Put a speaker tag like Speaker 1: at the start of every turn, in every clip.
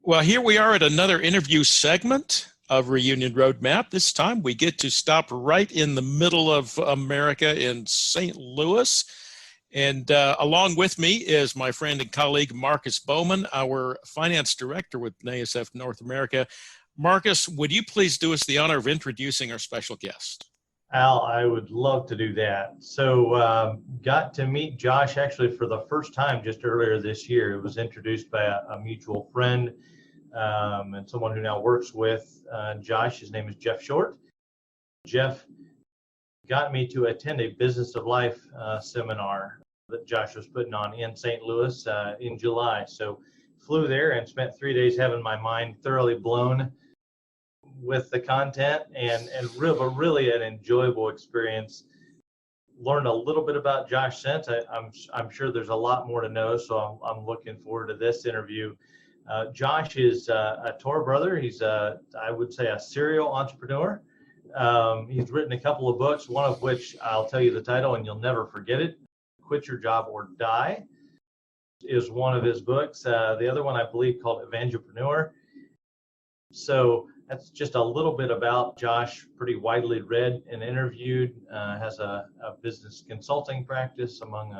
Speaker 1: Well, here we are at another interview segment of Reunion Roadmap. This time we get to stop right in the middle of America in St. Louis. And along with me is my friend and colleague, Marcus Bowman, our finance director with ASF North America. Marcus, would you please do us the honor of introducing our special guest?
Speaker 2: Al, I would love to do that. So got to meet Josh actually for the first time just earlier this year. It was introduced by a mutual friend and someone who now works with Josh. His name is Jeff Short. Jeff got me to attend a Business of Life seminar that Josh was putting on in St. Louis in July. So flew there and spent 3 days having my mind thoroughly blown with the content and really an enjoyable experience. Learned a little bit about Josh since. I'm sure there's a lot more to know, so I'm looking forward to this interview. Josh is a Torah brother. He's I would say a serial entrepreneur. He's written a couple of books, one of which I'll tell you the title and you'll never forget it. Quit Your Job or Die is one of his books. The other one I believe called Evangelpreneur. So that's just a little bit about Josh, pretty widely read and interviewed, has a business consulting practice, among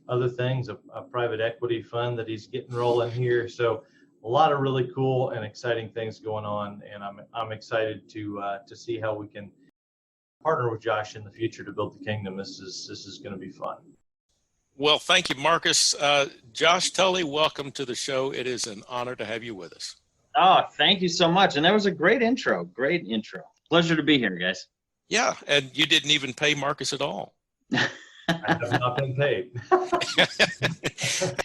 Speaker 2: other things, a private equity fund that he's getting rolling here. So a lot of really cool and exciting things going on, and I'm excited to see how we can partner with Josh in the future to build the kingdom. This is going to be fun.
Speaker 1: Well, thank you, Marcus. Josh Tolley, welcome to the show. It is an honor to have you with us.
Speaker 3: Oh, thank you so much. And that was a great intro. Great intro. Pleasure to be here, guys.
Speaker 1: Yeah, and you didn't even pay Marcus at all.
Speaker 2: I have not been paid.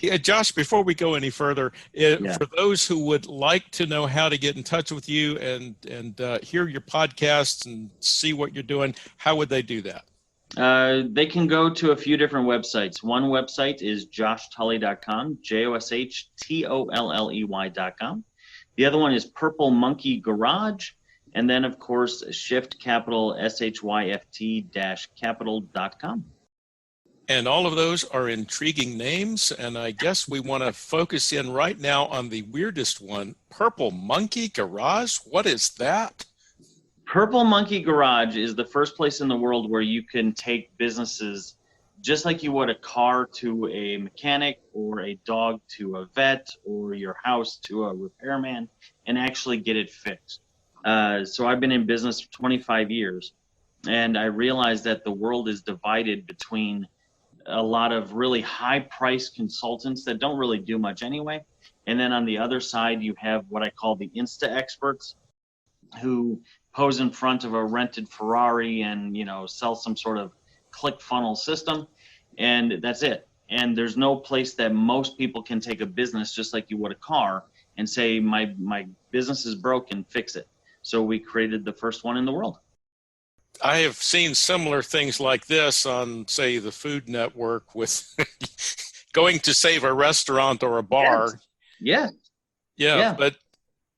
Speaker 1: Yeah, Josh, before we go any further, for those who would like to know how to get in touch with you and hear your podcasts and see what you're doing, how would they do that?
Speaker 3: They can go to a few different websites. One website is joshtolly.com, JOSHTOLLEY.com. The other one is Purple Monkey Garage. And then, of course, Shift Capital, SHYFT-capital.com.
Speaker 1: And all of those are intriguing names. And I guess we want to focus in right now on the weirdest one, Purple Monkey Garage. What is that?
Speaker 3: Purple Monkey Garage is the first place in the world where you can take businesses just like you would a car to a mechanic or a dog to a vet or your house to a repairman and actually get it fixed. So I've been in business for 25 years, and I realized that the world is divided between a lot of really high-priced consultants that don't really do much anyway. And then on the other side, you have what I call the Insta experts who pose in front of a rented Ferrari and, sell some sort of click funnel system, and that's it. And there's no place that most people can take a business just like you would a car and say, my business is broken, fix it. So we created the first one in the world.
Speaker 1: I have seen similar things like this on, say, the Food Network with going to save a restaurant or a bar.
Speaker 3: Yes.
Speaker 1: Yeah, but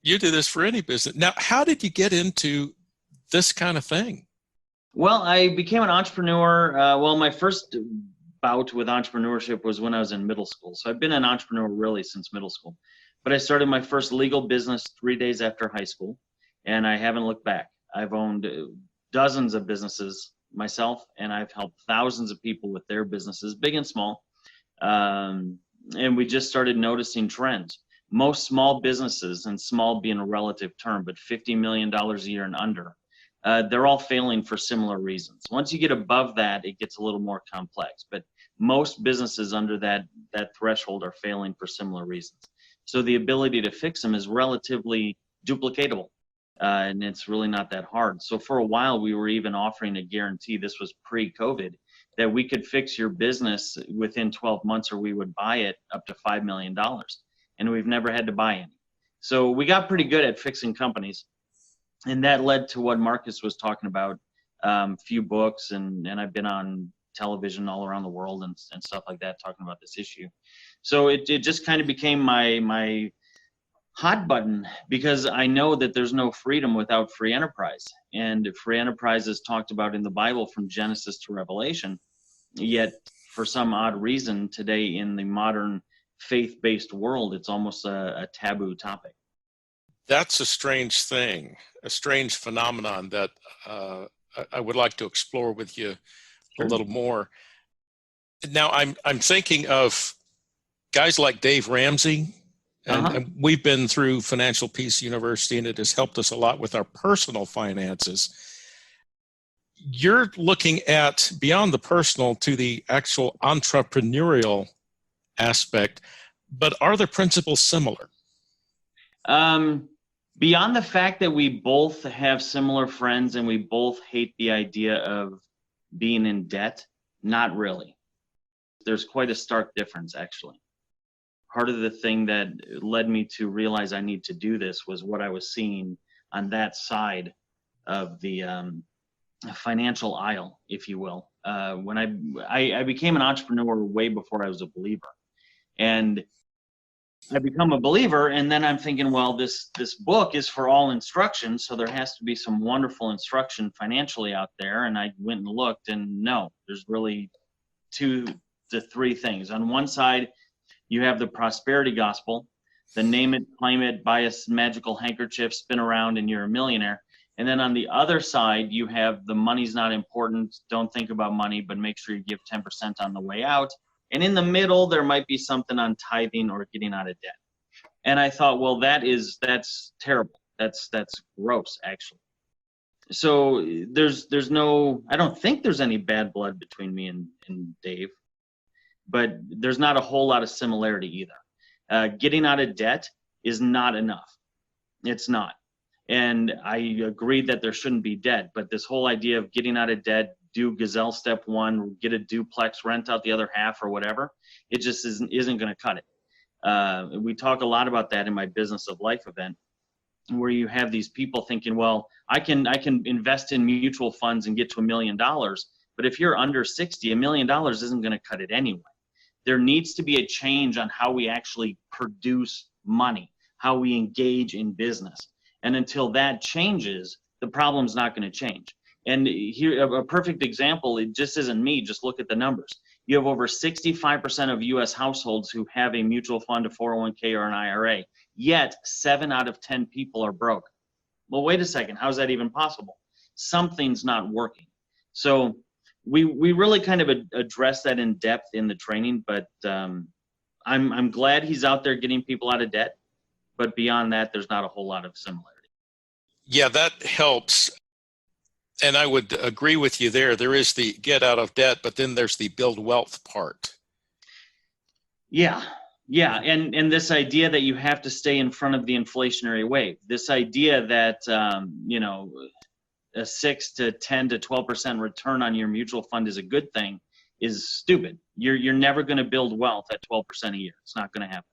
Speaker 1: you do this for any business. Now, how did you get into this kind of thing?
Speaker 3: Well, I became an entrepreneur. My first bout with entrepreneurship was when I was in middle school. So I've been an entrepreneur really since middle school. But I started my first legal business 3 days after high school, and I haven't looked back. I've owned dozens of businesses myself, and I've helped thousands of people with their businesses, big and small. And we just started noticing trends. Most small businesses, and small being a relative term, but $50 million a year and under, they're all failing for similar reasons. Once you get above that, it gets a little more complex. But most businesses under that threshold are failing for similar reasons. So the ability to fix them is relatively duplicatable, and it's really not that hard. So for a while, we were even offering a guarantee. This was pre-COVID, that we could fix your business within 12 months, or we would buy it up to $5 million. And we've never had to buy any. So we got pretty good at fixing companies. And that led to what Marcus was talking about, a few books, and I've been on television all around the world and stuff like that talking about this issue. So it just kind of became my hot button, because I know that there's no freedom without free enterprise. And free enterprise is talked about in the Bible from Genesis to Revelation. Yet for some odd reason today in the modern faith-based world, it's almost a taboo topic.
Speaker 1: That's a strange thing, a strange phenomenon that I would like to explore with you a little more. Now, I'm thinking of guys like Dave Ramsey, and we've been through Financial Peace University, and it has helped us a lot with our personal finances. You're looking at beyond the personal to the actual entrepreneurial aspect, but are the principles similar?
Speaker 3: Beyond the fact that we both have similar friends and we both hate the idea of being in debt, not really. There's quite a stark difference, actually. Part of the thing that led me to realize I need to do this was what I was seeing on that side of the financial aisle, if you will. When I became an entrepreneur way before I was a believer. And I become a believer, and then I'm thinking, well, this book is for all instruction, so there has to be some wonderful instruction financially out there. And I went and looked, and no, there's really 2 to 3 things. On one side, you have the prosperity gospel, the name it, claim it, buy a magical handkerchief, spin around, and you're a millionaire. And then on the other side, you have the money's not important, don't think about money, but make sure you give 10% on the way out. And in the middle, there might be something on tithing or getting out of debt. And I thought, well, that's terrible. That's gross, actually. So there's no, I don't think there's any bad blood between me and Dave, but there's not a whole lot of similarity either. Getting out of debt is not enough. It's not. And I agreed that there shouldn't be debt, but this whole idea of getting out of debt, do Gazelle step 1, get a duplex, rent out the other half or whatever, it just isn't going to cut it. We talk a lot about that in my Business of Life event, where you have these people thinking, well, I can invest in mutual funds and get to $1 million, but if you're under 60, $1 million isn't going to cut it anyway. There needs to be a change on how we actually produce money, how we engage in business. And until that changes, the problem's not going to change. And here, a perfect example, it just isn't me, just look at the numbers. You have over 65% of US households who have a mutual fund, a 401k, or an IRA, yet 7 out of 10 people are broke. Well, wait a second, how's that even possible? Something's not working. So we really kind of address that in depth in the training, but I'm glad he's out there getting people out of debt. But beyond that, there's not a whole lot of similarity.
Speaker 1: Yeah, that helps. And I would agree with you there. There is the get out of debt, but then there's the build wealth part. Yeah. And this idea that you have to stay in front of the inflationary wave, this idea that, a 6 to 10 to 12% return on your mutual fund is a good thing is stupid. You're never going to build wealth at 12% a year. It's not going to happen.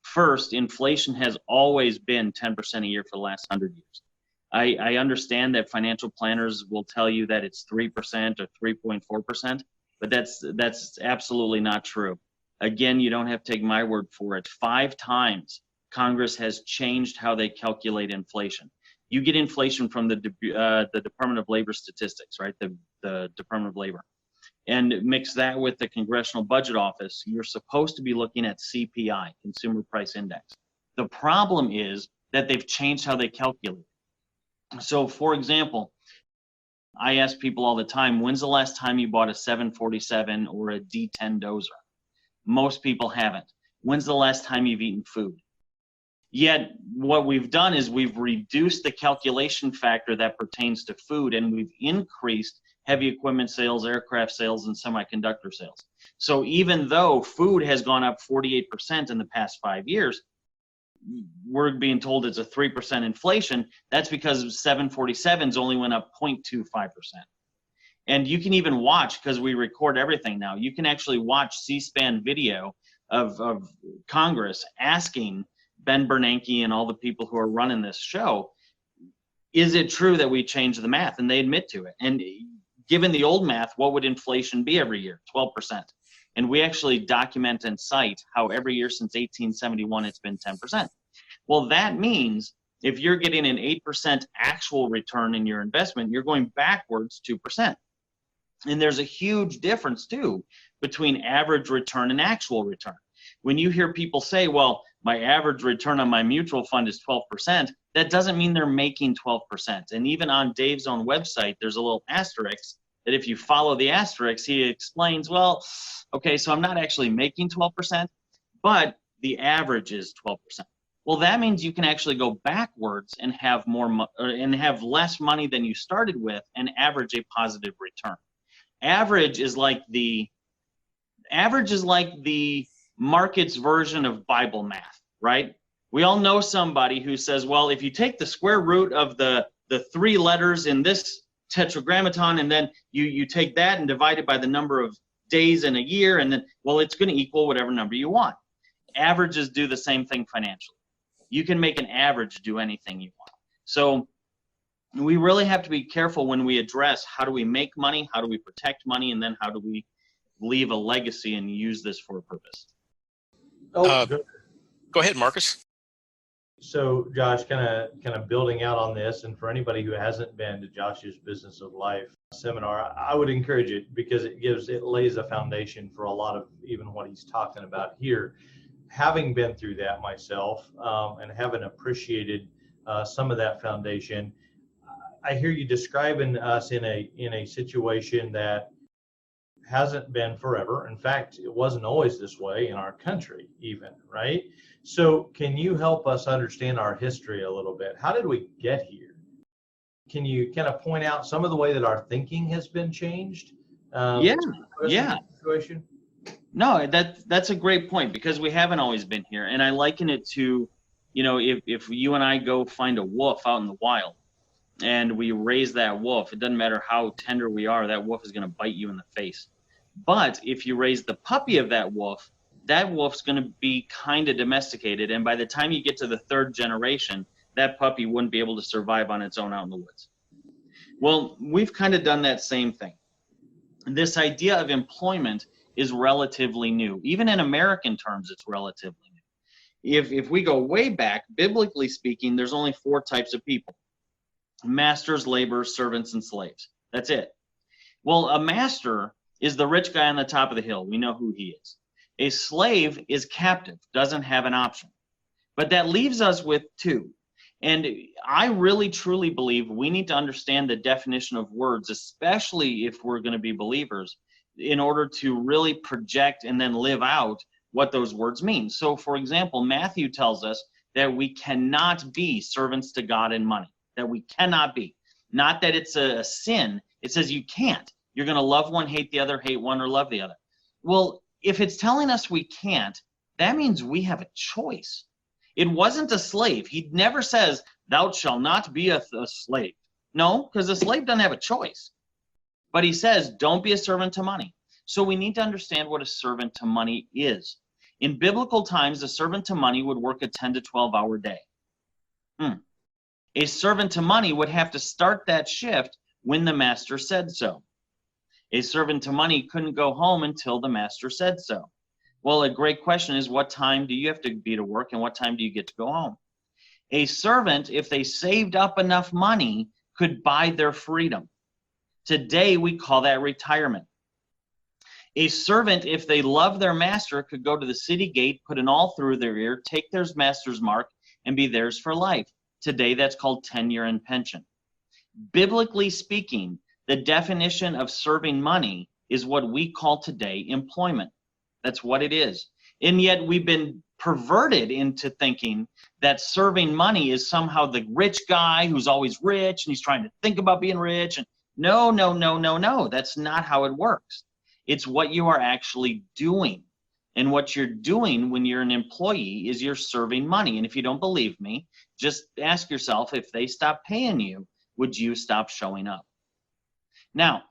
Speaker 1: First, inflation has always been 10% a year for the last 100 years. I understand that financial planners will tell you that it's 3% or 3.4%, but that's absolutely not true. Again, you don't have to take my word for it. 5 times Congress has changed how they calculate inflation. You get inflation from the Department of Labor statistics, right? The Department of Labor. And mix that with the Congressional Budget Office, you're supposed to be looking at CPI, Consumer Price Index. The problem is that they've changed how they calculate. So, for example, I ask people all the time, when's the last time you bought a 747 or a D10 dozer? Most people haven't. When's the last time you've eaten food? Yet, what we've done is we've reduced the calculation factor that pertains to food, and we've increased heavy equipment sales, aircraft sales, and semiconductor sales. So even though food has gone up 48% in the past 5 years, we're being told it's a 3% inflation. That's because 747s only went up 0.25%. And you can even watch, because we record everything now, you can actually watch C-SPAN video of Congress asking Ben Bernanke and all the people who are running this show, is it true that we changed the math? And they admit to it. And given the old math, what would inflation be every year? 12%. And we actually document and cite how every year since 1871 it's been 10%. Well, that means if you're getting an 8% actual return in your investment, you're going backwards 2%. And there's a huge difference too between average return and actual return. When you hear people say, well,
Speaker 3: my average return on my mutual fund is 12%, that doesn't mean they're making 12%. And even on Dave's own website, there's a little asterisk that if you follow the asterisk, he explains, well, okay, so I'm not actually making 12%, but the average is 12%. Well, that means you can actually go backwards and have have less money than you started with and average a positive return. Average is like the market's version of Bible math, right? We all know somebody who says, well, if you take the square root of the 3 letters in this tetragrammaton, and then you take that and divide it by the number of days in a year, and then, well, it's going to equal whatever number you want. Averages do the same thing financially. You can make an average do anything you want. So we really have to be careful when we address how do we make money, how do we protect money, and then how do we leave a legacy and use this for a purpose.
Speaker 1: Go ahead, Marcus.
Speaker 2: So Josh, kind of building out on this, and for anybody who hasn't been to Josh's Business of Life seminar, I would encourage it because it lays a foundation for a lot of even what he's talking about here. Having been through that myself, and having appreciated some of that foundation, I hear you describing us in a situation that hasn't been forever. In fact, it wasn't always this way in our country even, right? So can you help us understand our history a little bit? How did we get here? Can you kind of point out some of the way that our thinking has been changed?
Speaker 3: Yeah.
Speaker 2: Situation?
Speaker 3: No, that's a great point, because we haven't always been here. And I liken it to, if you and I go find a wolf out in the wild and we raise that wolf, it doesn't matter how tender we are, that wolf is going to bite you in the face. But if you raise the puppy of that wolf's going to be kind of domesticated. And by the time you get to the 3rd generation, that puppy wouldn't be able to survive on its own out in the woods. Well, we've kind of done that same thing. This idea of employment is relatively new. Even in American terms, it's relatively new. If we go way back, biblically speaking, there's only 4 types of people: masters, laborers, servants, and slaves. That's it. Well, a master is the rich guy on the top of the hill. We know who he is. A slave is captive, doesn't have an option. But that leaves us with 2. And I really, truly believe we need to understand the definition of words, especially if we're going to be believers, in order to really project and then live out what those words mean. So, for example, Matthew tells us that we cannot be servants to God and money, that we cannot be. Not that it's a sin. It says you can't. You're going to love one, hate the other, hate one, or love the other. Well, if it's telling us we can't, that means we have a choice. It wasn't a slave. He never says, thou shalt not be a slave. No, because a slave doesn't have a choice. But he says, don't be a servant to money. So we need to understand what a servant to money is. In biblical times, a servant to money would work a 10 to 12-hour day. A servant to money would have to start that shift when the master said so. A servant to money couldn't go home until the master said so. Well, a great question is, what time do you have to be to work and what time do you get to go home? A servant, if they saved up enough money, could buy their freedom. Today, we call that retirement. A servant, if they love their master, could go to the city gate, put an awl through their ear, take their master's mark, and be theirs for life. Today, that's called tenure and pension. Biblically speaking, the definition of serving money is what we call today employment. That's what it is. And yet we've been perverted into thinking that serving money is somehow the rich guy who's always rich and he's trying to think about being rich. And no. That's not how it works. It's what you are actually doing. And what you're doing when you're an employee is you're serving money. And if you don't believe me, just ask yourself, if they stop paying you, would you stop showing up? Now,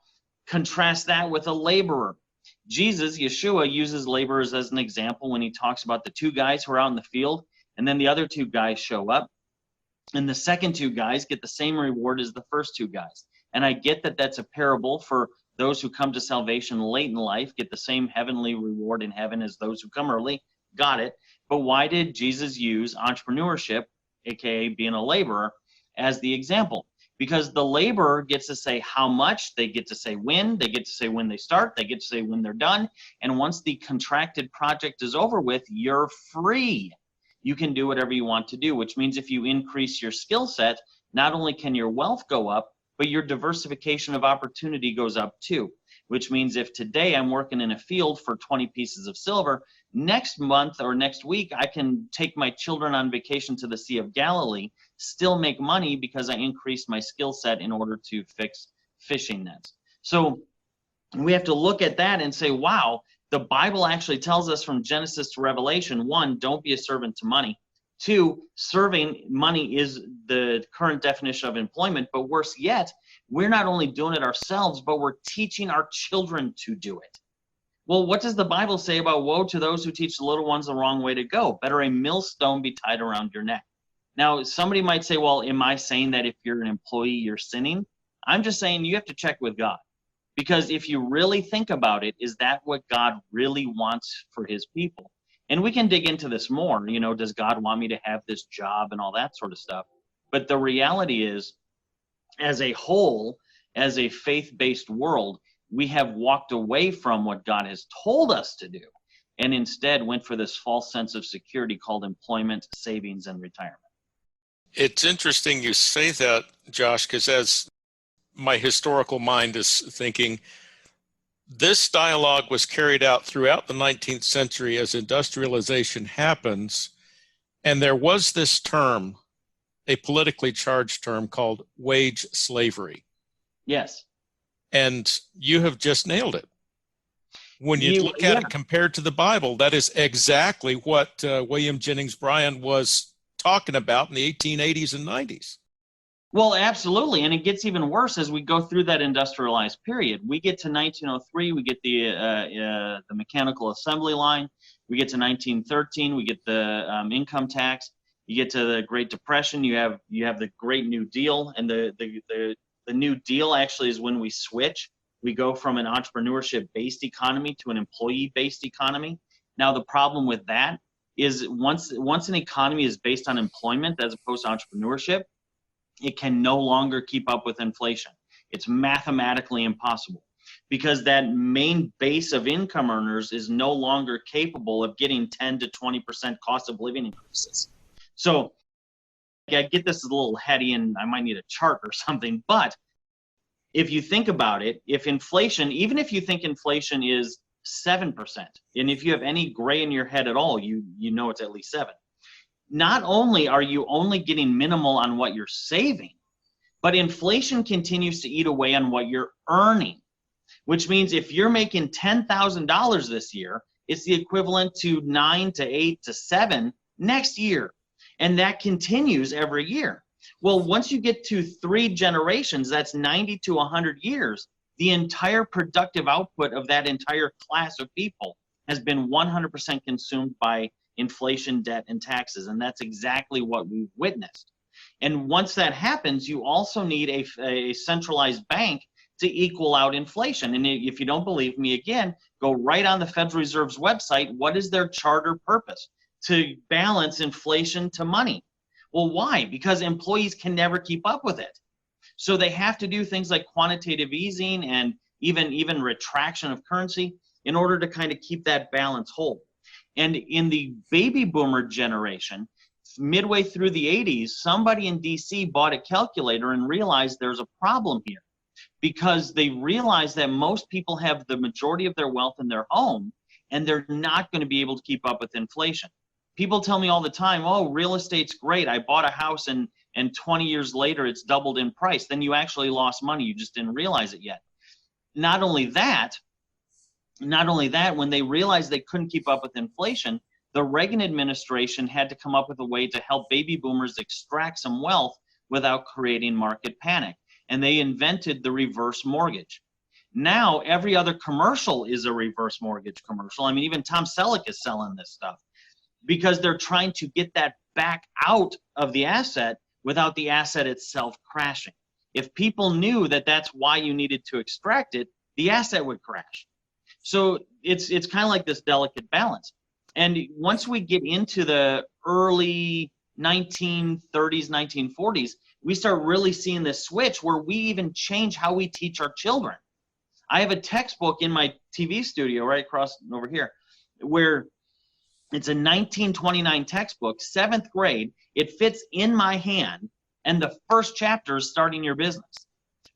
Speaker 3: contrast that with a laborer. Jesus, Yeshua, uses laborers as an example when he talks about the 2 guys who are out in the field, and then the other 2 guys show up, and the second 2 guys get the same reward as the first 2 guys. And I get that that's a parable for those who come to salvation late in life, get the same heavenly reward in heaven as those who come early. Got it. But why did Jesus use entrepreneurship, aka being a laborer, as the example? Because the laborer gets to say how much, they get to say when, they get to say when they start, they get to say when they're done. And once the contracted project is over with, you're free. you can do whatever you want to do, which means if you increase your skill set, not only can your wealth go up, but your diversification of opportunity goes up too, which means if today I'm working in a field for 20 pieces of silver, next month or next week, I can take my children on vacation to the Sea of Galilee, still make money because I increased my skill set in order to fix fishing nets. So we have to look at that and say, wow, the Bible actually tells us from Genesis to Revelation, 1, don't be a servant to money. 2, serving money is the current definition of employment, but worse yet, we're not only doing it ourselves, but we're teaching our children to do it. Well, what does the Bible say about woe to those who teach the little ones the wrong way to go? Better a millstone be tied around your neck. Now, somebody might say, well, am I saying that if you're an employee, you're sinning? I'm just saying you have to check with God. Because if you really think about it, is that what God really wants for his people? And we can dig into this more. You know, does God want me to have this job and all that sort of stuff? But the reality is, as a whole, as a faith-based world, we have walked away from what God has told us to do and instead went for this false sense of security called employment, savings, and retirement.
Speaker 1: It's interesting you say that, Josh, because as my historical mind is thinking, this dialogue was carried out throughout the 19th century as industrialization happens, and there was this term, a politically charged term called wage slavery.
Speaker 3: Yes.
Speaker 1: And you have just nailed it. When you look at it compared to the Bible, that is exactly what William Jennings Bryan was talking about in the 1880s and 90s.
Speaker 3: Well, absolutely. And it gets even worse as we go through that industrialized period. We get to 1903, we get the mechanical assembly line. We get to 1913, we get the income tax. You get to the Great Depression, you have the Great New Deal. And the New Deal actually is when we switch. We go from an entrepreneurship-based economy to an employee-based economy. Now, the problem with that is once an economy is based on employment as opposed to entrepreneurship, it can no longer keep up with inflation. It's mathematically impossible because that main base of income earners is no longer capable of getting 10 to 20% cost of living increases. So I get this is a little heady and I might need a chart or something, but if you think about it, if inflation, even if you think inflation is 7%, and if you have any gray in your head at all, you know it's at least 7. Not only are you only getting minimal on what you're saving, but inflation continues to eat away on what you're earning, which means if you're making $10,000 this year, it's the equivalent to 9 to 8 to 7 next year. And that continues every year. Well, once you get to 3 generations, that's 90 to 100 years, the entire productive output of that entire class of people has been 100% consumed by inflation, debt, and taxes. And that's exactly what we've witnessed. And once that happens, you also need a centralized bank to equal out inflation. And if you don't believe me, again, go right on the Federal Reserve's website. What is their charter purpose? To balance inflation to money. Well, why? Because employees can never keep up with it. So they have to do things like quantitative easing and even retraction of currency in order to kind of keep that balance whole. And in the baby boomer generation, midway through the 80s, somebody in DC bought a calculator and realized there's a problem here because they realized that most people have the majority of their wealth in their home and they're not going to be able to keep up with inflation. People tell me all the time, oh, real estate's great. I bought a house and 20 years later it's doubled in price. Then you actually lost money. You just didn't realize it yet. Not only that, when they realized they couldn't keep up with inflation, the Reagan administration had to come up with a way to help baby boomers extract some wealth without creating market panic. And they invented the reverse mortgage. Now, every other commercial is a reverse mortgage commercial. I mean, even Tom Selleck is selling this stuff because they're trying to get that back out of the asset without the asset itself crashing. If people knew that that's why you needed to extract it, the asset would crash. So it's kind of like this delicate balance. And once we get into the early 1930s, 1940s, we start really seeing this switch where we even change how we teach our children. I have a textbook in my TV studio right across over here where It's a 1929 textbook, 7th grade. It fits in my hand, and the first chapter is starting your business.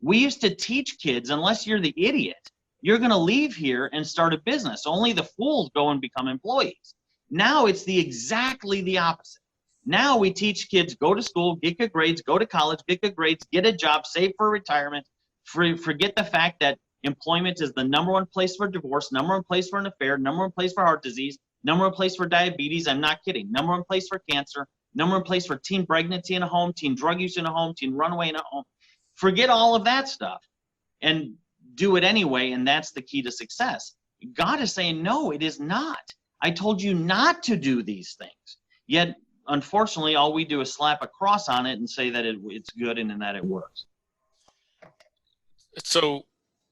Speaker 3: We used to teach kids, unless you're the idiot, you're going to leave here and start a business. Only the fools go and become employees. Now it's exactly the opposite. Now we teach kids, go to school, get good grades, go to college, get good grades, get a job, save for retirement. Forget the fact that employment is the #1 place for divorce, #1 place for an affair, #1 place for heart disease, #1 place for diabetes. I'm not kidding. #1 place for cancer, #1 place for teen pregnancy in a home, teen drug use in a home, teen runaway in a home. Forget all of that stuff and do it anyway, and that's the key to success. God is saying, no, it is not. I told you not to do these things. Yet, unfortunately, all we do is slap a cross on it and say that it's good and that it works.
Speaker 1: So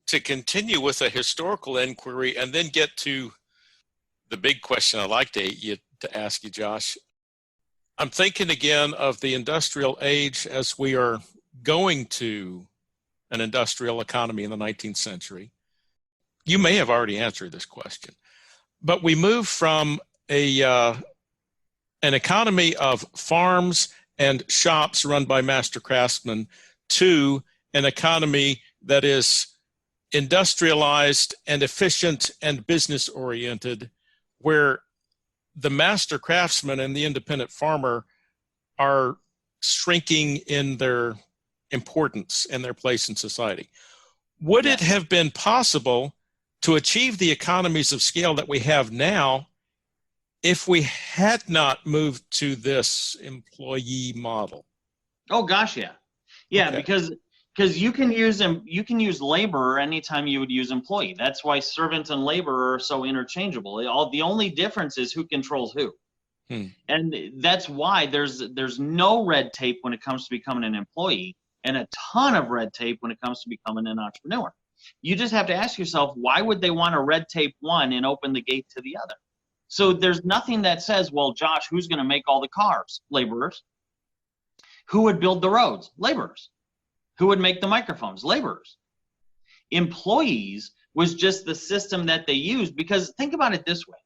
Speaker 1: to continue with a historical inquiry and then get to the big question I'd like to ask you, Josh, I'm thinking again of the industrial age as we are going to an industrial economy in the 19th century. You may have already answered this question, but we move from an economy of farms and shops run by master craftsmen to an economy that is industrialized and efficient and business oriented, where the master craftsman and the independent farmer are shrinking in their importance and their place in society. Would it have been possible to achieve the economies of scale that we have now if we had not moved to this employee model?
Speaker 3: Oh gosh, yeah. Yeah, okay. Because you can use laborer anytime you would use employee. That's why servant and laborer are so interchangeable. The only difference is who controls who. And that's why there's no red tape when it comes to becoming an employee, and a ton of red tape when it comes to becoming an entrepreneur. You just have to ask yourself, why would they want to red tape one and open the gate to the other? So there's nothing that says, well, Josh, who's going to make all the cars? Laborers. Who would build the roads? Laborers. Who would make the microphones? Laborers. Employees was just the system that they used, because think about it this way.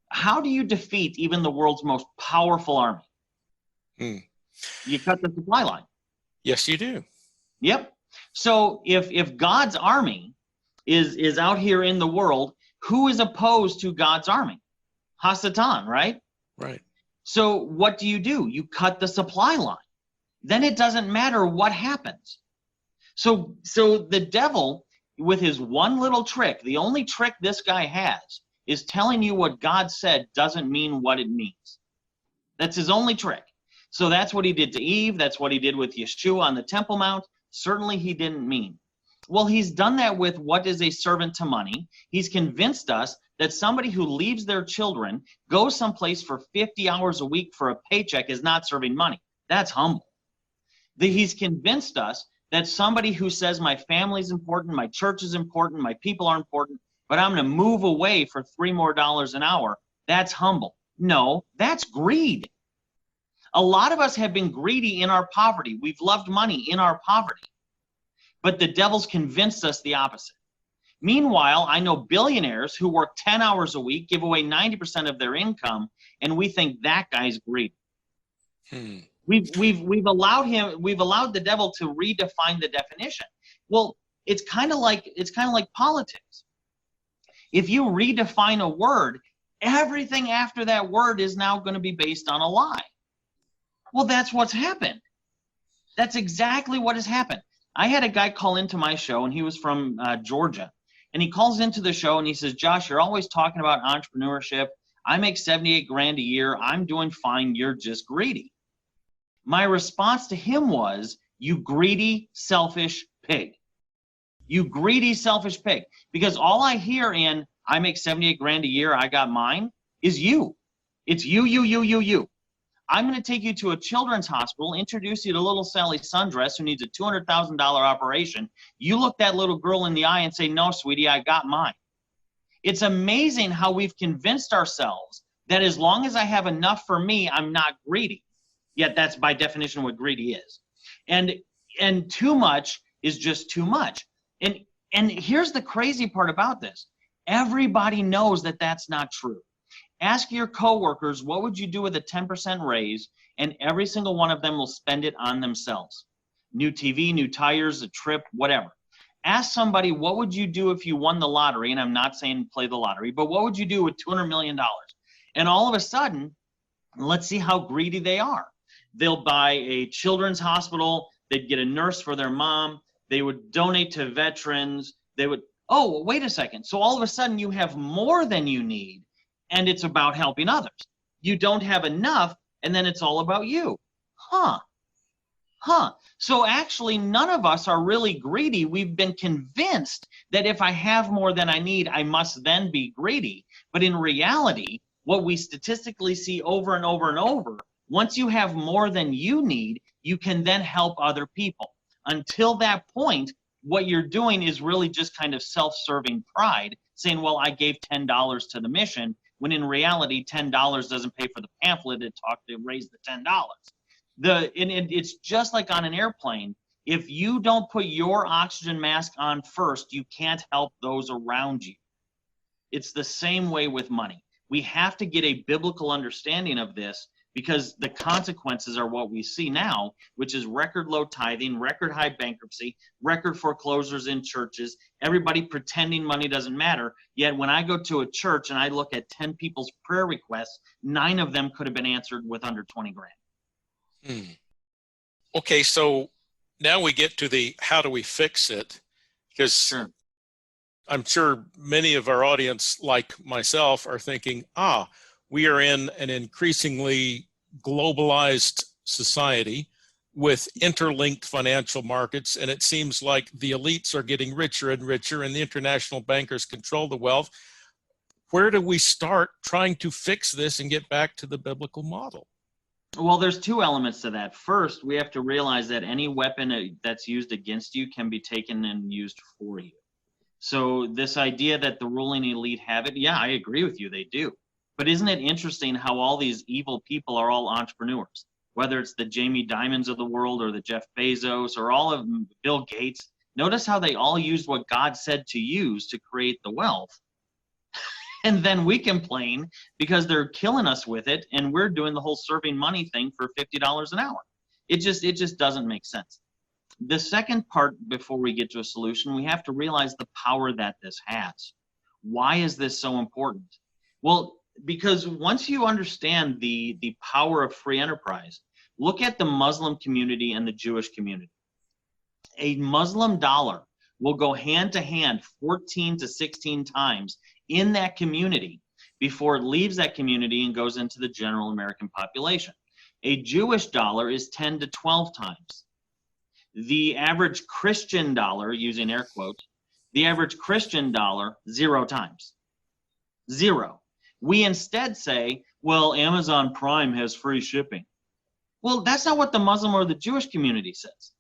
Speaker 3: How do you defeat even the world's most powerful army? You cut the supply line.
Speaker 1: Yes, you do.
Speaker 3: Yep. So if God's army is out here in the world, who is opposed to God's army? Hasatan, right?
Speaker 1: Right.
Speaker 3: So what do? You cut the supply line. Then it doesn't matter what happens. So the devil, with his one little trick, the only trick this guy has is telling you what God said doesn't mean what it means. That's his only trick. So that's what he did to Eve. That's what he did with Yeshua on the Temple Mount. Certainly he didn't mean. Well, he's done that with what is a servant to money. He's convinced us that somebody who leaves their children, goes someplace for 50 hours a week for a paycheck is not serving money. That's humble. He's convinced us that somebody who says my family's important, my church is important, my people are important, but I'm going to move away for $3 more an hour, that's humble. No, that's greed. A lot of us have been greedy in our poverty. We've loved money in our poverty. But the devil's convinced us the opposite. Meanwhile, I know billionaires who work 10 hours a week, give away 90% of their income, and we think that guy's greedy. We've allowed the devil to redefine the definition. Well, it's kind of like politics. If you redefine a word, everything after that word is now going to be based on a lie. Well, that's what's happened. That's exactly what has happened. I had a guy call into my show, and he was from Georgia. And he calls into the show, and he says, Josh, you're always talking about entrepreneurship. I make $78,000 a year. I'm doing fine. You're just greedy. My response to him was, you greedy, selfish pig. You greedy, selfish pig. Because all I hear in, I make $78,000 a year, I got mine, is you. It's you. I'm going to take you to a children's hospital, introduce you to little Sally Sundress, who needs a $200,000 operation. You look that little girl in the eye and say, no, sweetie, I got mine. It's amazing how we've convinced ourselves that as long as I have enough for me, I'm not greedy. Yet that's by definition what greedy is. And too much is just too much. And here's the crazy part about this. Everybody knows that that's not true. Ask your coworkers, what would you do with a 10% raise? And every single one of them will spend it on themselves. New TV, new tires, a trip, whatever. Ask somebody, what would you do if you won the lottery? And I'm not saying play the lottery, but what would you do with $200 million? And all of a sudden, let's see how greedy they are. They'll buy a children's hospital. They'd get a nurse for their mom. They would donate to veterans. They would, oh, wait a second. So all of a sudden you have more than you need, and it's about helping others. You don't have enough, and then it's all about you. So actually, none of us are really greedy. We've been convinced that if I have more than I need, I must then be greedy. But in reality, what we statistically see over and over and over, once you have more than you need, you can then help other people. Until that point, what you're doing is really just kind of self-serving pride, saying, well, I gave $10 to the mission, when in reality, $10 doesn't pay for the pamphlet it talked to raise the $10. It's just like on an airplane. If you don't put your oxygen mask on first, you can't help those around you. It's the same way with money. We have to get a biblical understanding of this, because the consequences are what we see now, which is record low tithing, record high bankruptcy, record foreclosures in churches, everybody pretending money doesn't matter. Yet when I go to a church and I look at 10 people's prayer requests, 9 of them could have been answered with under 20 grand.
Speaker 1: Okay, so now we get to the how do we fix it? Because
Speaker 3: Sure.
Speaker 1: I'm sure many of our audience, like myself, are thinking, we are in an increasingly globalized society with interlinked financial markets, and it seems like the elites are getting richer and richer, and the international bankers control the wealth. Where do we start trying to fix this and get back to the biblical model?
Speaker 3: Well, there's 2 elements to that. First, we have to realize that any weapon that's used against you can be taken and used for you. So this idea that the ruling elite have it, yeah, I agree with you, they do. But isn't it interesting how all these evil people are all entrepreneurs? Whether it's the Jamie Dimons of the world or the Jeff Bezos or all of them, Bill Gates. Notice how they all used what God said to use to create the wealth. And then we complain because they're killing us with it, and we're doing the whole serving money thing for $50 an hour. It just doesn't make sense. The second part, before we get to a solution, we have to realize the power that this has. Why is this so important? Well, because once you understand the power of free enterprise, look at the Muslim community and the Jewish community. A Muslim dollar will go hand to hand 14 to 16 times in that community before it leaves that community and goes into the general American population. A Jewish dollar is 10 to 12 times. The average Christian dollar, using air quotes, the average Christian dollar, 0 times. 0. We instead say, well, Amazon Prime has free shipping. Well, that's not what the Muslim or the Jewish community says.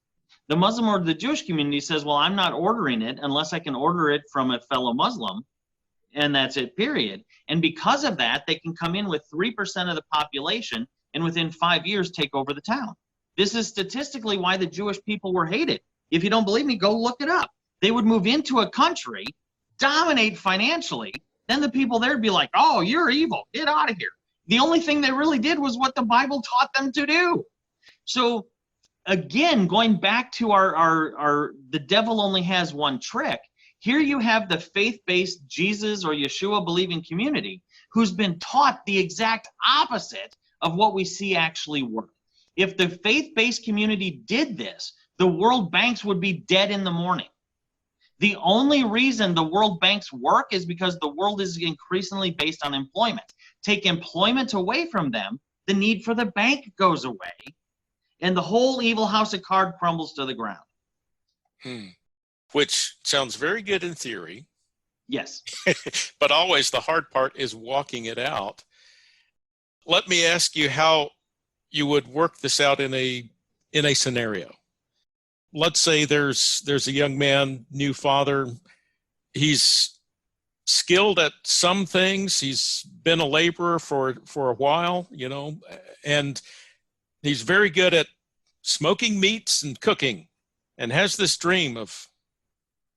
Speaker 3: The Muslim or the Jewish community says, well, I'm not ordering it unless I can order it from a fellow Muslim, and that's it, period. And because of that, they can come in with 3% of the population and within 5 years take over the town. This is statistically why the Jewish people were hated. If you don't believe me, go look it up. They would move into a country, dominate financially, then the people there would be like, oh, you're evil, get out of here. The only thing they really did was what the Bible taught them to do. So again, going back to our the devil only has one trick. Here you have the faith-based Jesus or Yeshua believing community who's been taught the exact opposite of what we see actually work. If the faith-based community did this, the world banks would be dead in the morning. The only reason the world banks work is because the world is increasingly based on employment. Take employment away from them, the need for the bank goes away, and the whole evil house of cards crumbles to the ground.
Speaker 1: Which sounds very good in theory.
Speaker 3: Yes.
Speaker 1: But always the hard part is walking it out. Let me ask you how you would work this out in a scenario. Let's say there's a young man, new father. He's skilled at some things. He's been a laborer for a while, and he's very good at smoking meats and cooking, and has this dream of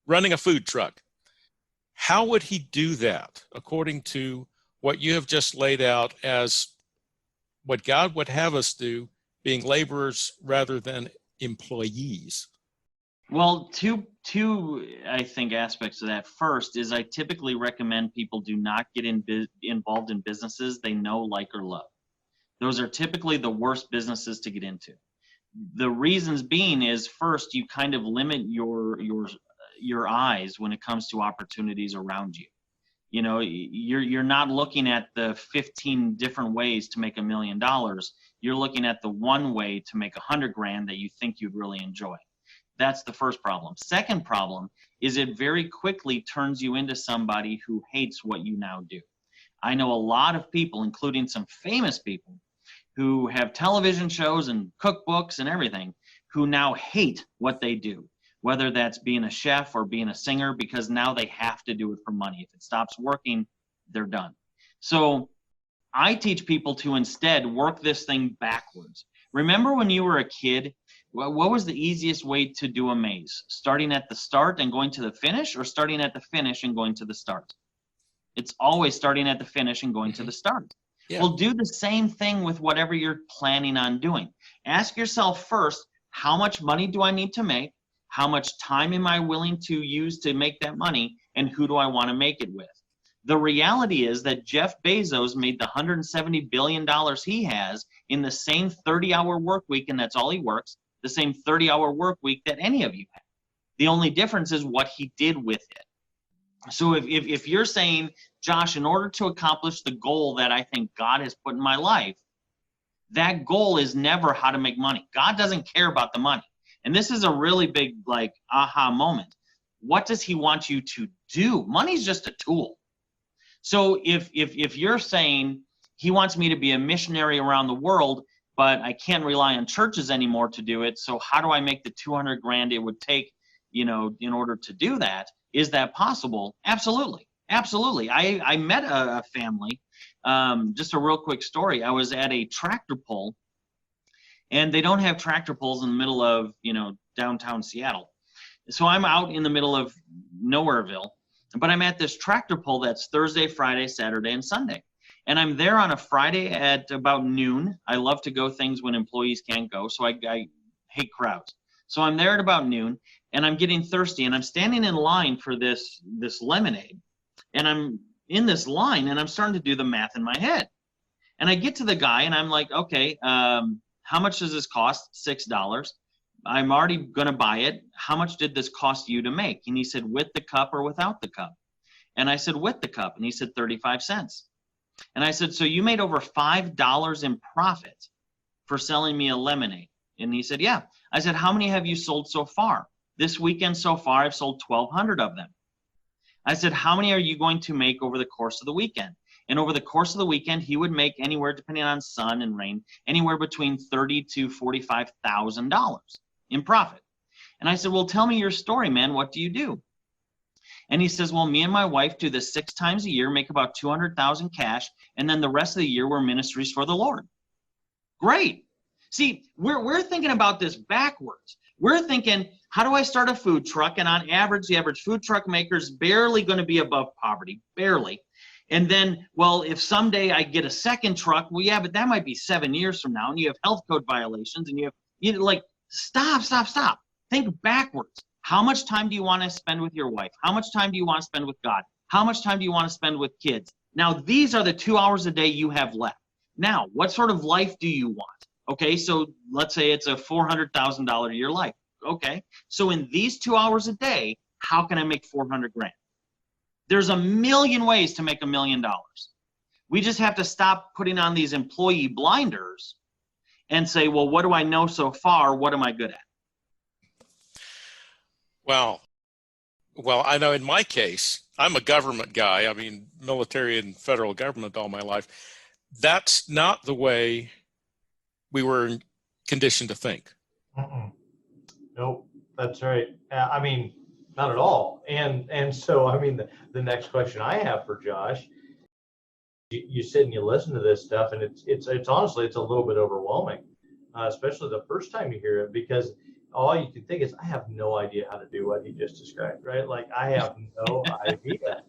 Speaker 1: running a food truck. How would he do that according to what you have just laid out as what God would have us do, being laborers rather than employees?
Speaker 3: Well, two I think aspects of that. First is I typically recommend people do not get involved in businesses they know, like, or love. Those are typically the worst businesses to get into. The reasons being is, first, you kind of limit your eyes when it comes to opportunities around you. You know, you're not looking at the 15 different ways to make $1 million. You're looking at the one way to make $100,000 that you think you'd really enjoy. That's the first problem. Second problem is it very quickly turns you into somebody who hates what you now do. I know a lot of people, including some famous people, who have television shows and cookbooks and everything, who now hate what they do, whether that's being a chef or being a singer, because now they have to do it for money. If it stops working, they're done. So I teach people to instead work this thing backwards. Remember when you were a kid, what was the easiest way to do a maze? Starting at the start and going to the finish, or starting at the finish and going to the start? It's always starting at the finish and going to the start. Yeah. Well, do the same thing with whatever you're planning on doing. Ask yourself first, how much money do I need to make? How much time am I willing to use to make that money? And who do I want to make it with? The reality is that Jeff Bezos made the $170 billion he has in the same 30-hour work week, and that's all he works, the same 30-hour work week that any of you have. The only difference is what he did with it. So if you're saying, Josh, in order to accomplish the goal that I think God has put in my life, that goal is never how to make money. God doesn't care about the money. And this is a really big, like, aha moment. What does he want you to do? Money's just a tool. So if you're saying he wants me to be a missionary around the world, but I can't rely on churches anymore to do it, so how do I make the $200,000 it would take, in order to do that? Is that possible? Absolutely. Absolutely. I met a family, just a real quick story. I was at a tractor pull, and they don't have tractor pulls in the middle of, downtown Seattle. So I'm out in the middle of Nowhereville, but I'm at this tractor pull that's Thursday, Friday, Saturday, and Sunday. And I'm there on a Friday at about noon. I love to go things when employees can't go, so I hate crowds. So I'm there at about noon, and I'm getting thirsty, and I'm standing in line for this lemonade. And I'm in this line, and I'm starting to do the math in my head. And I get to the guy, and I'm like, okay, how much does this cost? $6. I'm already going to buy it. How much did this cost you to make? And he said, with the cup or without the cup? And I said, with the cup. And he said, 35 cents. And I said, so you made over $5 in profit for selling me a lemonade? And he said, yeah. I said, how many have you sold so far? This weekend so far, I've sold 1,200 of them. I said, how many are you going to make over the course of the weekend? And over the course of the weekend, he would make anywhere, depending on sun and rain, anywhere between $30,000 to $45,000 in profit. And I said, well, tell me your story, man. What do you do? And he says, well, me and my wife do this 6 times a year, make about $200,000 cash, and then the rest of the year we're ministries for the Lord. Great. See, we're thinking about this backwards. We're thinking, how do I start a food truck? And on average, the average food truck maker is barely going to be above poverty, barely. And then, well, if someday I get a second truck, well, yeah, but that might be 7 years from now, and you have health code violations, and stop. Think backwards. How much time do you want to spend with your wife? How much time do you want to spend with God? How much time do you want to spend with kids? Now, these are the 2 hours a day you have left. Now, what sort of life do you want? Okay, so let's say it's a $400,000 a year life. Okay, so in these 2 hours a day, how can I make $400,000? There's a million ways to make $1 million. We just have to stop putting on these employee blinders and say, well, what do I know so far? What am I good at?
Speaker 1: Well, I know in my case, I'm a government guy. I mean, military and federal government all my life. That's not the way we were conditioned to think.
Speaker 2: Nope, that's right. I mean, not at all. And so, I mean, the next question I have for Josh, you sit and you listen to this stuff, and it's honestly, it's a little bit overwhelming, especially the first time you hear it, because all you can think is, I have no idea how to do what he just described, right? Like, I have no idea.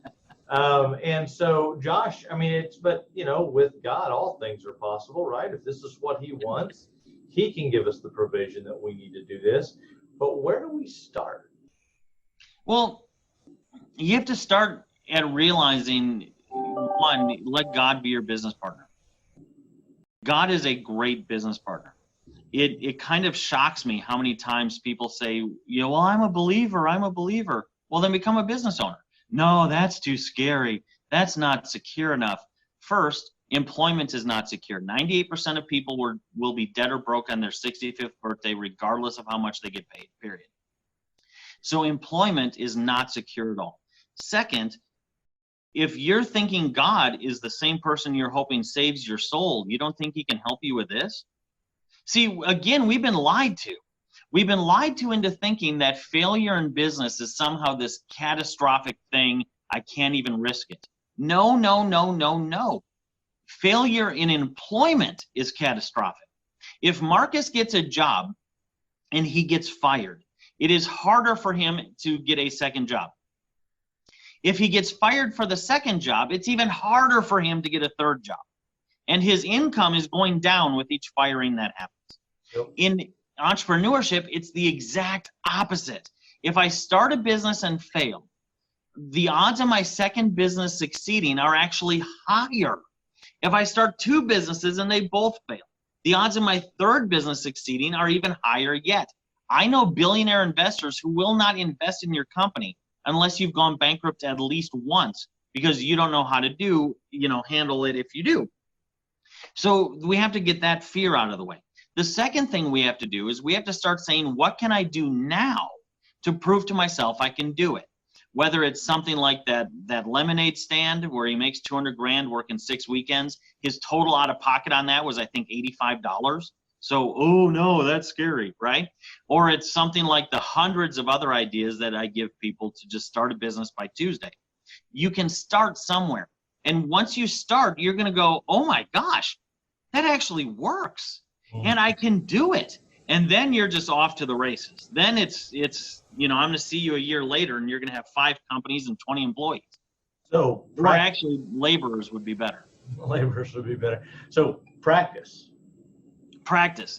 Speaker 2: And so Josh, I mean, but with God, all things are possible, right? If this is what he wants, he can give us the provision that we need to do this. But where do we start?
Speaker 3: Well, you have to start at realizing, one, let God be your business partner. God is a great business partner. It kind of shocks me how many times people say, well, I'm a believer. Well, then become a business owner. No, that's too scary. That's not secure enough. First, employment is not secure. 98% of people will be dead or broke on their 65th birthday, regardless of how much they get paid, period. So employment is not secure at all. Second, if you're thinking God is the same person you're hoping saves your soul, you don't think he can help you with this? See, again, we've been lied to. We've been lied to into thinking that failure in business is somehow this catastrophic thing. I can't even risk it. No, no, no, no, no. Failure in employment is catastrophic. If Marcus gets a job and he gets fired, it is harder for him to get a second job. If he gets fired for the second job, it's even harder for him to get a third job. And his income is going down with each firing that happens.
Speaker 2: Yep.
Speaker 3: In entrepreneurship, it's the exact opposite. If I start a business and fail, the odds of my second business succeeding are actually higher. If I start two businesses and they both fail, the odds of my third business succeeding are even higher yet. I know billionaire investors who will not invest in your company unless you've gone bankrupt at least once, because you don't know how to handle it if you do. So we have to get that fear out of the way. The second thing we have to do is we have to start saying, what can I do now to prove to myself I can do it? Whether it's something like that lemonade stand where he makes 200 grand working 6 weekends, his total out of pocket on that was, I think, $85. So, oh no, that's scary, right? Or it's something like the hundreds of other ideas that I give people to just start a business by Tuesday. You can start somewhere. And once you start, you're going to go, oh my gosh, that actually works. And I can do it. And then you're just off to the races. Then it's I'm going to see you a year later and you're going to have 5 companies and 20 employees.
Speaker 2: So,
Speaker 3: or actually laborers would be better.
Speaker 2: Laborers would be better. So practice.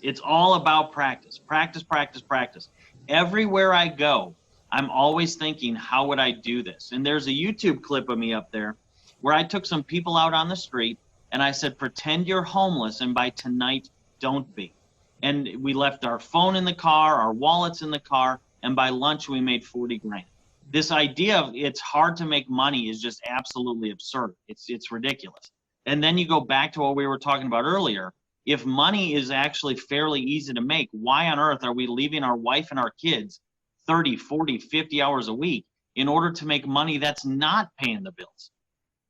Speaker 3: It's all about practice. Practice. Everywhere I go, I'm always thinking, how would I do this? And there's a YouTube clip of me up there where I took some people out on the street and I said, pretend you're homeless, and by tonight, don't be. And we left our phone in the car, our wallets in the car, and by lunch we made 40 grand. This idea of it's hard to make money is just absolutely absurd. It's ridiculous. And then you go back to what we were talking about earlier. If money is actually fairly easy to make, why on earth are we leaving our wife and our kids 30, 40, 50 hours a week in order to make money that's not paying the bills?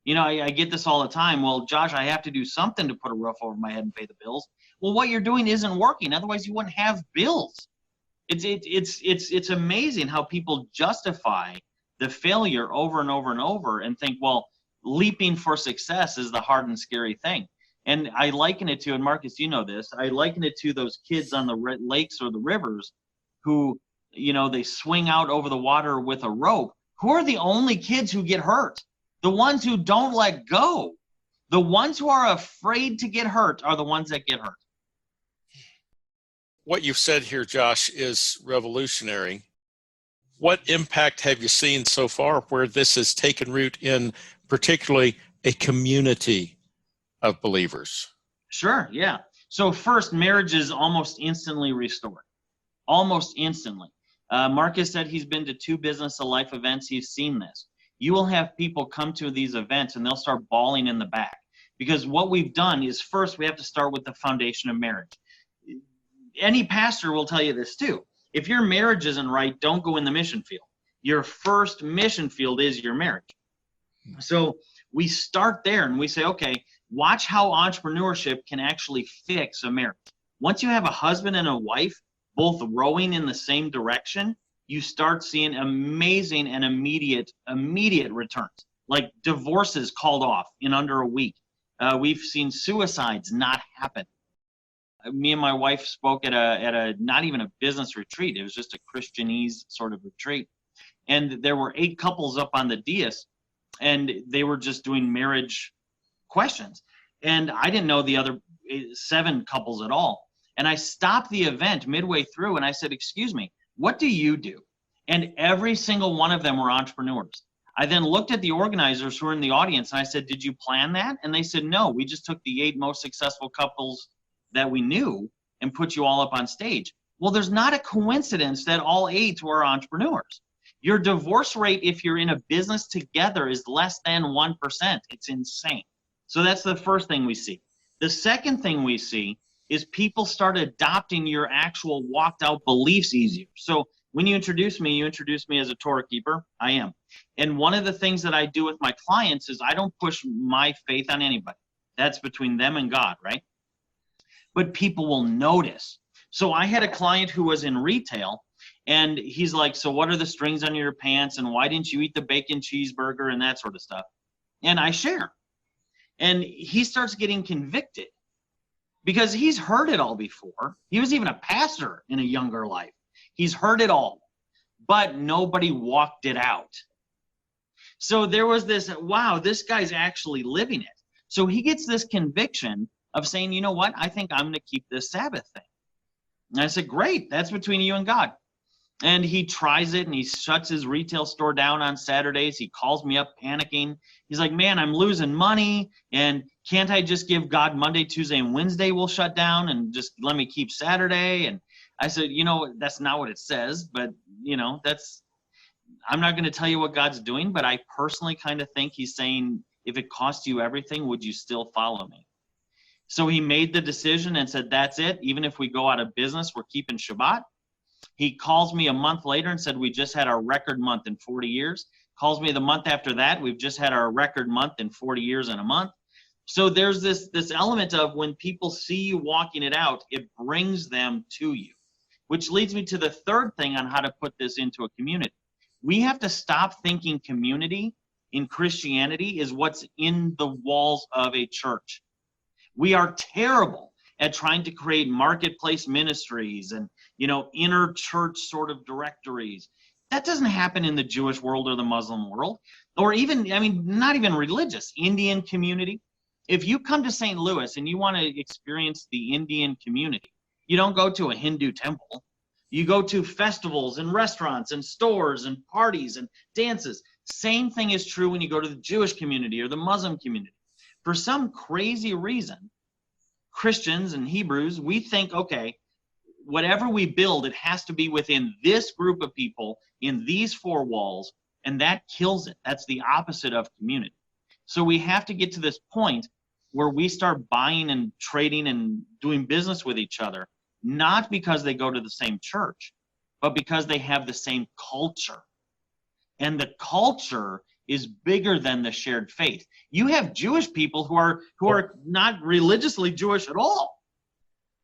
Speaker 3: I get this all the time. Well, Josh, I have to do something to put a roof over my head and pay the bills. Well, what you're doing isn't working. Otherwise, you wouldn't have bills. It's amazing how people justify the failure over and over and over and think, well, leaping for success is the hard and scary thing. And I liken it to, and Marcus, you know this, I liken it to those kids on the lakes or the rivers who, they swing out over the water with a rope. Who are the only kids who get hurt? The ones who don't let go. The ones who are afraid to get hurt are the ones that get hurt.
Speaker 1: What you've said here, Josh, is revolutionary. What impact have you seen so far where this has taken root in particularly a community of believers?
Speaker 3: Sure, yeah. So first, marriage is almost instantly restored. Almost instantly. Marcus said he's been to 2 Business of Life events. He's seen this. You will have people come to these events and they'll start bawling in the back. Because what we've done is first we have to start with the foundation of marriage. Any pastor will tell you this too. If your marriage isn't right, don't go in the mission field. Your first mission field is your marriage. So we start there and we say, okay, watch how entrepreneurship can actually fix a marriage. Once you have a husband and a wife both rowing in the same direction, you start seeing amazing and immediate returns. Like divorces called off in under a week. We've seen suicides not happen. Me and my wife spoke at a not even a business retreat. It was just a Christianese sort of retreat. And there were 8 couples up on the dais. and they were just doing marriage questions. And I didn't know the other 7 couples at all. And I stopped the event midway through and I said, excuse me, what do you do? And every single one of them were entrepreneurs. I then looked at the organizers who were in the audience and I said, did you plan that? And they said, no, we just took the 8 most successful couples that we knew and put you all up on stage. Well, there's not a coincidence that all 8 were entrepreneurs. Your divorce rate, if you're in a business together, is less than 1%. It's insane. So that's the first thing we see. The second thing we see is people start adopting your actual walked out beliefs easier. So when you introduce me as a Torah keeper. I am. And one of the things that I do with my clients is I don't push my faith on anybody. That's between them and God, right? But people will notice. So I had a client who was in retail, and he's like, so what are the strings on your pants, and why didn't you eat the bacon cheeseburger and that sort of stuff? And I share. And he starts getting convicted because he's heard it all before. He was even a pastor in a younger life. He's heard it all, but nobody walked it out. So there was this, wow, this guy's actually living it. So he gets this conviction of saying, you know what, I think I'm going to keep this Sabbath thing. And I said, great, that's between you and God. And he tries it, and he shuts his retail store down on Saturdays. He calls me up panicking. He's like, man, I'm losing money, and can't I just give God Monday, Tuesday, and Wednesday will shut down and just let me keep Saturday? And I said, you know, that's not what it says, but, you know, I'm not going to tell you what God's doing, but I personally kind of think he's saying, if it cost you everything, would you still follow me? So he made the decision and said, that's it. Even if we go out of business, we're keeping Shabbat. He calls me a month later and said, we just had our record month in 40 years. Calls me the month after that, we've just had our record month in 40 years and a month. So there's this element of when people see you walking it out, it brings them to you, which leads me to the third thing on how to put this into a community. We have to stop thinking community in Christianity is what's in the walls of a church. We are terrible at trying to create marketplace ministries and, you know, inner church sort of directories. That doesn't happen in the Jewish world or the Muslim world, or even, I mean, not even religious, Indian community. If you come to St. Louis and you want to experience the Indian community, you don't go to a Hindu temple. You go to festivals and restaurants and stores and parties and dances. Same thing is true when you go to the Jewish community or the Muslim community. For some crazy reason, Christians and Hebrews, we think, okay, whatever we build, it has to be within this group of people in these 4 walls, and that kills it. That's the opposite of community. So we have to get to this point where we start buying and trading and doing business with each other, not because they go to the same church, but because they have the same culture. And the culture is bigger than the shared faith. You have Jewish people who are not religiously Jewish at all,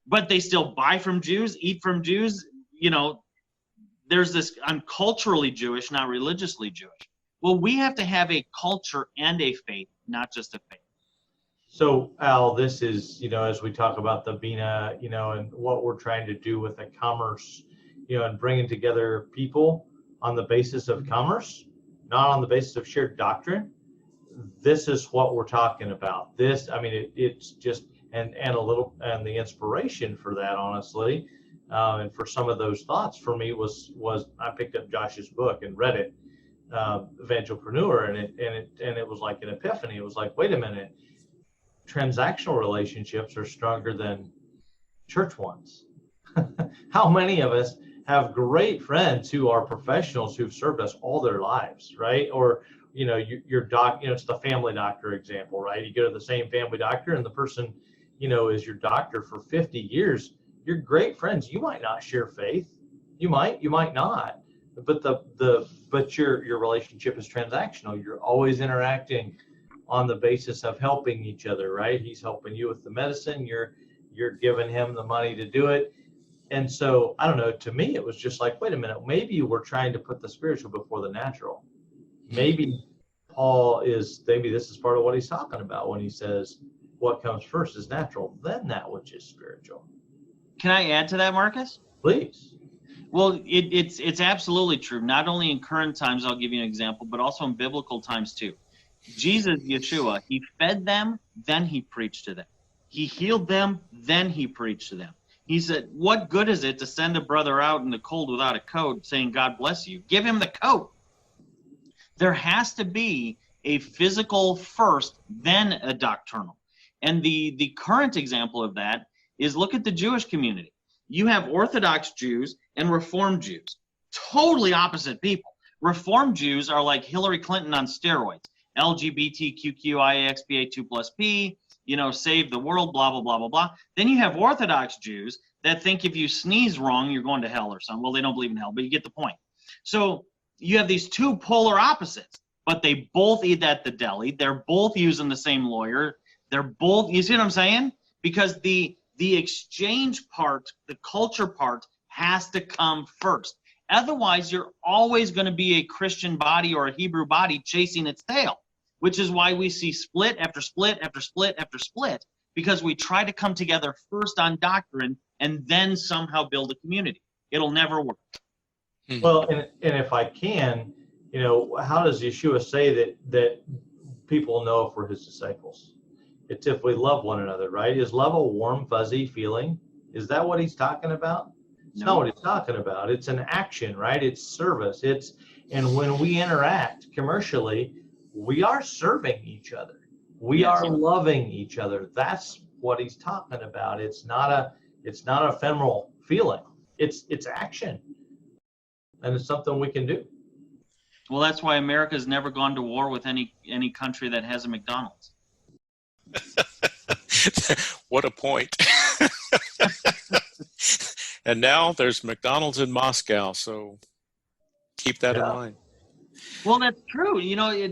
Speaker 3: but they still buy from Jews, eat from Jews. You know, there's this, I'm culturally Jewish, not religiously Jewish. Well, we have to have a culture and a faith, not just a faith.
Speaker 2: So, Al, this is, you know, as we talk about the Bina, you know, and what we're trying to do with the commerce, you know, and bringing together people on the basis of commerce, not on the basis of shared doctrine. This is what we're talking about. This, I mean, it's just, and a little, and the inspiration for that, honestly, and for some of those thoughts for me was I picked up Josh's book and read it, Evangelpreneur, and it was like an epiphany. It was like, wait a minute, transactional relationships are stronger than church ones. How many of us have great friends who are professionals who've served us all their lives, right? Or, you know, your doc, you know, it's the family doctor example, right? You go to the same family doctor and the person, you know, is your doctor for 50 years. You're great friends. You might not share faith. You might not. But your relationship is transactional. You're always interacting on the basis of helping each other, right? He's helping you with the medicine. You're giving him the money to do it. And so, I don't know, to me, it was just like, wait a minute, maybe we're trying to put the spiritual before the natural. Maybe this is part of what he's talking about when he says, what comes first is natural, then that which is spiritual.
Speaker 3: Can I add to that, Marcus?
Speaker 2: Please.
Speaker 3: Well, it's absolutely true. Not only in current times, I'll give you an example, but also in biblical times too. Jesus, Yeshua, he fed them, then he preached to them. He healed them, then he preached to them. He said, what good is it to send a brother out in the cold without a coat saying, God bless you? Give him the coat. There has to be a physical first, then a doctrinal. And the current example of that is, look at the Jewish community. You have Orthodox Jews and Reformed Jews, totally opposite people. Reformed Jews are like Hillary Clinton on steroids, LGBTQIAXPA2+P, save the world, blah, blah, blah, blah, blah. Then you have Orthodox Jews that think if you sneeze wrong, you're going to hell or something. Well, they don't believe in hell, but you get the point. So you have these two polar opposites, but they both eat at the deli. They're both using the same lawyer. They're both, you see what I'm saying? Because the exchange part, the culture part has to come first. Otherwise, you're always going to be a Christian body or a Hebrew body chasing its tail, which is why we see split after split after split after split, because we try to come together first on doctrine and then somehow build a community. It'll never work.
Speaker 2: Well, and if I can, how does Yeshua say that people know if we're his disciples? It's if we love one another, right? Is love a warm, fuzzy feeling? Is that what he's talking about? It's not what he's talking about. It's an action, right? It's service. And when we interact commercially, we are serving each other. We are loving each other. That's what he's talking about. It's not a ephemeral feeling. It's action. And it's something we can do.
Speaker 3: Well, that's why America's never gone to war with any country that has a McDonald's.
Speaker 1: What a point. And now there's McDonald's in Moscow, so keep that in mind.
Speaker 3: Well, that's true.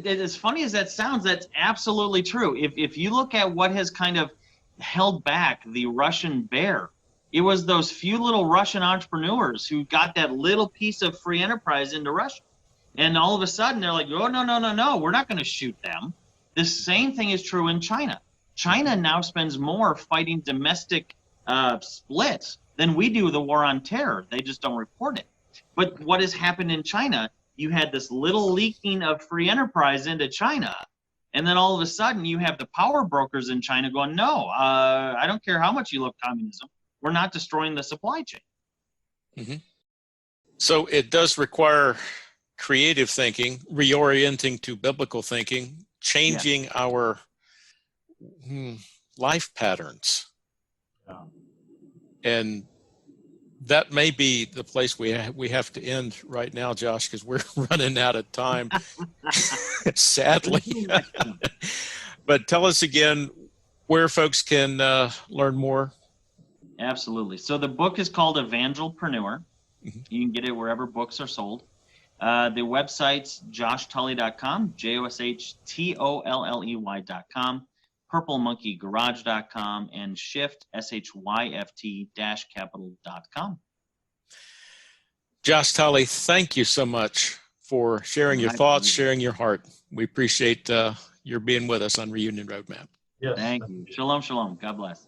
Speaker 3: As funny as that sounds, that's absolutely true. If you look at what has kind of held back the Russian bear, it was those few little Russian entrepreneurs who got that little piece of free enterprise into Russia. And all of a sudden, they're like, oh, no, we're not going to shoot them. The same thing is true in China. China now spends more fighting domestic splits than we do the war on terror. They just don't report it. But what has happened in China, you had this little leaking of free enterprise into China. And then all of a sudden, you have the power brokers in China going, no, I don't care how much you love communism. We're not destroying the supply chain.
Speaker 1: Mm-hmm. So it does require creative thinking, reorienting to biblical thinking, changing our life patterns.
Speaker 2: Yeah.
Speaker 1: And that may be the place we have to end right now, Josh, because we're running out of time, sadly. But tell us again where folks can learn more.
Speaker 3: Absolutely. So the book is called Evangelpreneur.
Speaker 1: Mm-hmm.
Speaker 3: You can get it wherever books are sold. The website's joshtolly.com, JOSHTOLLEY.com, purplemonkeygarage.com, and shift, SHYFT-capital.com.
Speaker 1: Josh Tolley, thank you so much for sharing your thoughts, sharing your heart. We appreciate your being with us on Reunion Roadmap.
Speaker 2: Yes.
Speaker 3: Thank you. Shalom, shalom. God bless.